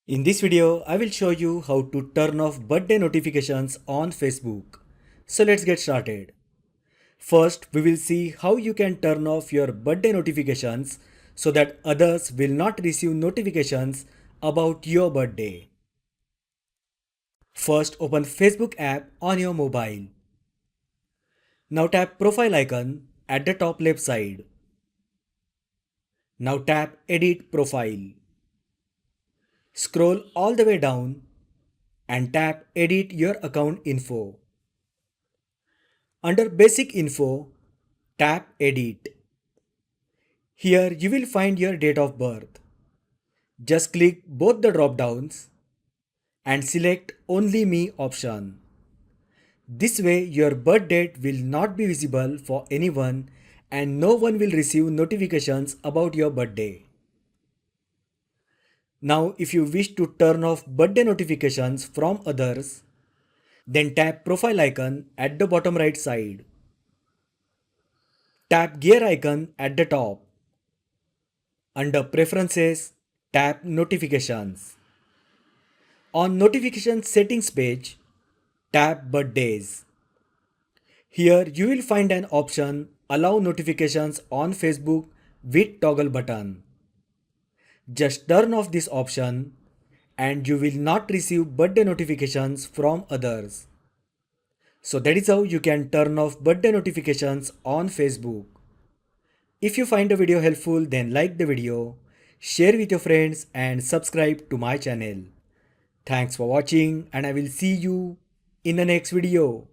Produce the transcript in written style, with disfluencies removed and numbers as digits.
In this video, I will show you how to turn off birthday notifications on Facebook. So let's get started. First, we will see how you can turn off your birthday notifications so that others will not receive notifications about your birthday. First, open Facebook app on your mobile. Now tap profile icon at the top left side. Now tap edit profile. Scroll all the way down and tap edit your account info. Under basic info, tap edit. Here you will find your date of birth. Just click both the drop downs and select only me option. This way your birth date will not be visible for anyone and no one will receive notifications about your birthday. Now if you wish to turn off birthday notifications from others, then tap profile icon at the bottom right side. Tap gear icon at the top. Under preferences, tap notifications. On notification settings page, tap birthdays. Here you will find an option allow notifications on Facebook with toggle button. Just turn off this option and you will not receive birthday notifications from others. So that is how you can turn off birthday notifications on Facebook. If you find the video helpful, then like the video, share with your friends and subscribe to my channel. Thanks for watching and I will see you in the next video.